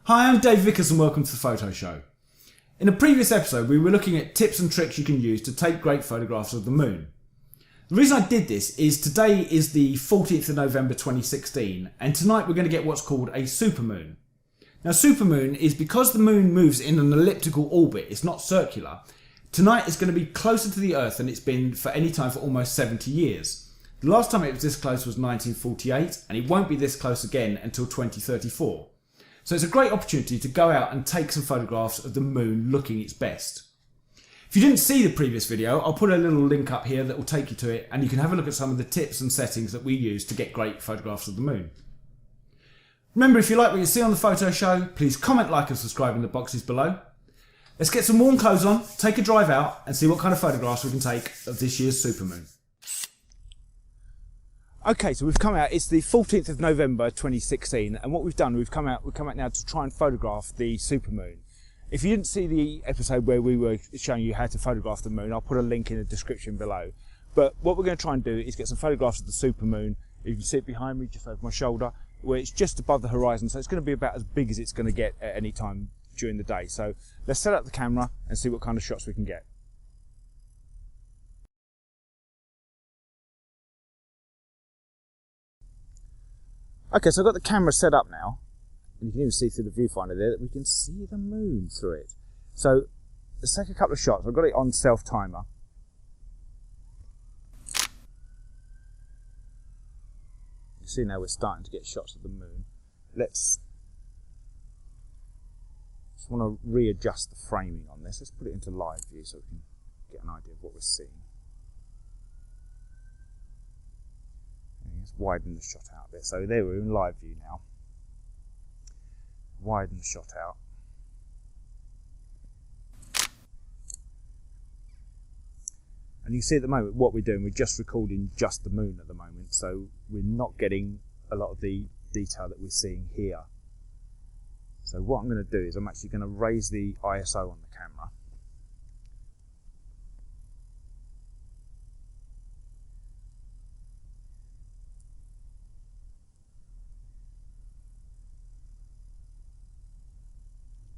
Hi, I'm Dave Vickers and welcome to the Photo Show. In a previous episode we were looking at tips and tricks you can use to take great photographs of the moon. The reason I did this is today is the 14th of November 2016 and tonight we're going to get what's called a supermoon. Now supermoon is because the moon moves in an elliptical orbit, it's not circular. Tonight it's going to be closer to the Earth than it's been for any time for almost 70 years. The last time it was this close was 1948 and it won't be this close again until 2034. So it's a great opportunity to go out and take some photographs of the moon looking its best. If you didn't see the previous video, I'll put a little link up here that will take you to it and you can have a look at some of the tips and settings that we use to get great photographs of the moon. Remember, if you like what you see on the photo show, please comment, like and subscribe in the boxes below. Let's get some warm clothes on, take a drive out and see what kind of photographs we can take of this year's supermoon. Okay, so we've come out, it's the 14th of November 2016 and what we've done, we've come out now to try and photograph the supermoon. If you didn't see the episode where we were showing you how to photograph the moon, I'll put a link in the description below. But what we're going to try and do is get some photographs of the supermoon. You can see it behind me, just over my shoulder, where it's just above the horizon, so it's going to be about as big as it's going to get at any time during the day. So let's set up the camera and see what kind of shots we can get. Okay, so I've got the camera set up now, and you can even see through the viewfinder there that we can see the moon through it. So let's take a couple of shots. I've got it on self-timer. You see now we're starting to get shots of the moon. Just want to readjust the framing on this. Let's put it into live view so we can get an idea of what we're seeing. Let's widen the shot out a bit. So there we're in live view now. Widen the shot out. And you can see at the moment what we're doing, we're just recording just the moon at the moment, so we're not getting a lot of the detail that we're seeing here. So what I'm going to do is I'm actually going to raise the ISO on the camera.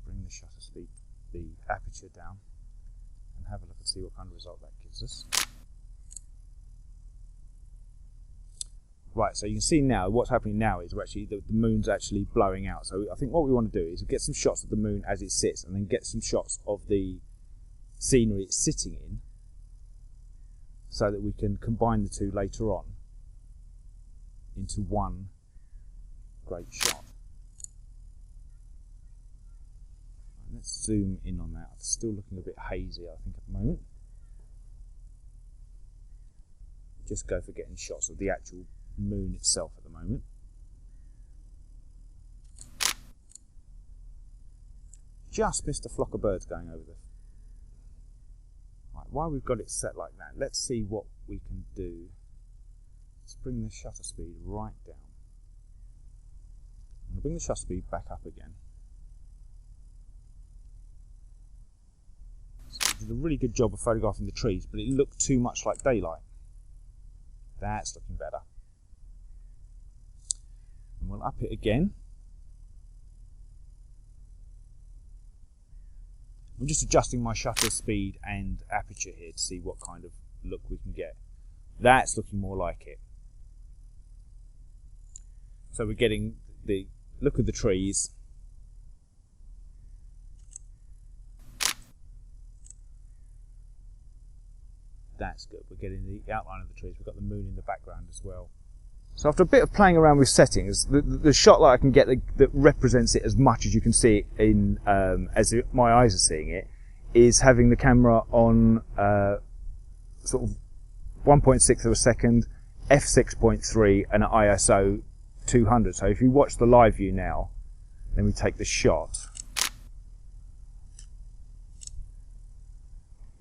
Bring the shutter speed, the aperture down, and have a look and see what kind of result that gives us. Right, so you can see now what's happening now is the moon's actually blowing out. So I think what we want to do is get some shots of the moon as it sits and then get some shots of the scenery it's sitting in so that we can combine the two later on into one great shot. Let's zoom in on that. It's still looking a bit hazy, I think, at the moment. Just go for getting shots of the actual moon itself at the moment. Just missed a flock of birds going over there. Right, while we've got it set like that, let's see what we can do. Let's bring the shutter speed right down. I'm going to bring the shutter speed back up again. Did a really good job of photographing the trees, but it looked too much like daylight. That's looking better. And we'll up it again. I'm just adjusting my shutter speed and aperture here to see what kind of look we can get. That's looking more like it. So we're getting the look of the trees. That's good. We're getting the outline of the trees. We've got the moon in the background as well. So after a bit of playing around with settings, the shot that I can get that represents it as much as you can see it in as my eyes are seeing it is having the camera on sort of 1.6 of a second, f6.3 and an ISO 200. So if you watch the live view now, then we take the shot.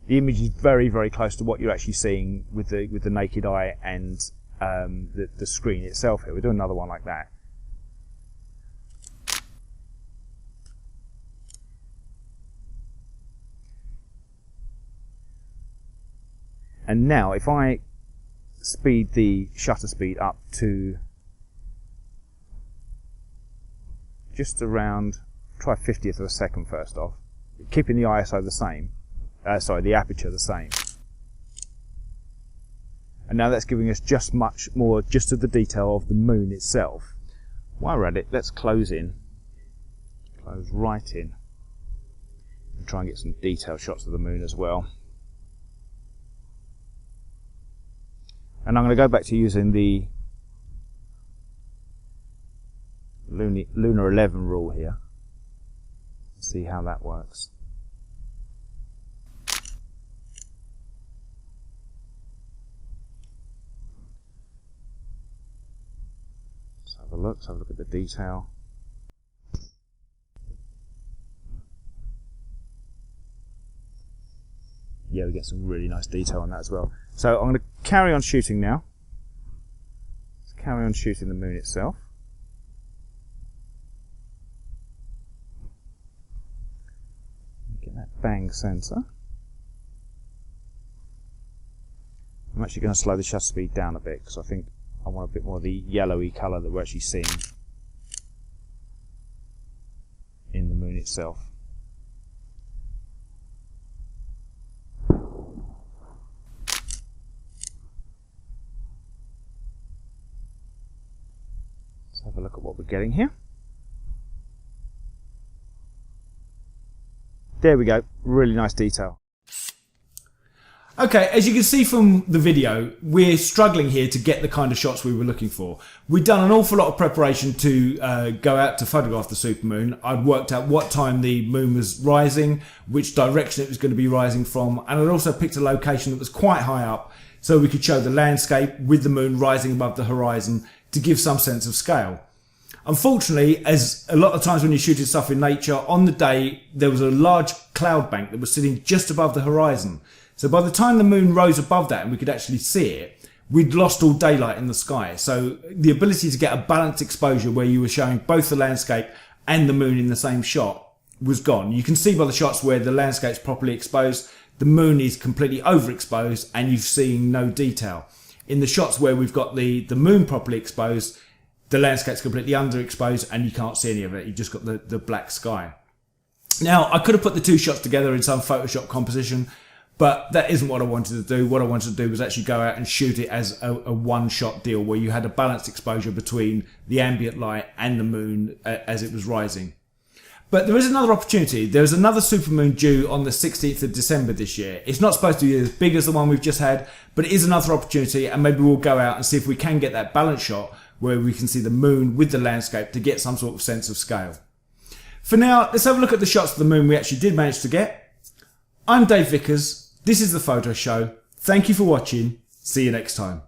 The image is very, very close to what you're actually seeing with the naked eye and the screen itself here. We'll do another one like that. And now if I speed the shutter speed up to just around try 50th of a second first off, keeping the ISO the same, the aperture the same. And now that's giving us just much more just of the detail of the moon itself. While we're at it, let's close right in, and try and get some detailed shots of the moon as well. And I'm going to go back to using the Lunar 11 rule here. See how that works. Let's have a look at the detail. Yeah, we get some really nice detail on that as well. So I'm going to carry on shooting now. Let's carry on shooting the moon itself. Get that bang sensor. I'm actually going to slow the shutter speed down a bit because I think I want a bit more of the yellowy colour that we're actually seeing in the moon itself. Let's have a look at what we're getting here. There we go, really nice detail. Okay, as you can see from the video, we're struggling here to get the kind of shots we were looking for. We'd done an awful lot of preparation to go out to photograph the supermoon. I'd worked out what time the moon was rising, which direction it was going to be rising from, and I'd also picked a location that was quite high up so we could show the landscape with the moon rising above the horizon to give some sense of scale. Unfortunately, as a lot of times when you're shooting stuff in nature, on the day there was a large cloud bank that was sitting just above the horizon. So by the time the moon rose above that and we could actually see it, we'd lost all daylight in the sky. So the ability to get a balanced exposure where you were showing both the landscape and the moon in the same shot was gone. You can see by the shots where the landscape's properly exposed, the moon is completely overexposed and you've seen no detail. In the shots where we've got the moon properly exposed, the landscape's completely underexposed and you can't see any of it. You've just got the black sky. Now, I could have put the two shots together in some Photoshop composition, but that isn't what I wanted to do. What I wanted to do was actually go out and shoot it as a one-shot deal where you had a balanced exposure between the ambient light and the moon as it was rising. But there is another opportunity. There's another supermoon due on the 16th of December this year. It's not supposed to be as big as the one we've just had, but it is another opportunity, and maybe we'll go out and see if we can get that balance shot where we can see the moon with the landscape to get some sort of sense of scale. For now, let's have a look at the shots of the moon we actually did manage to get. I'm Dave Vickers. This is The Photo Show. Thank you for watching. See you next time.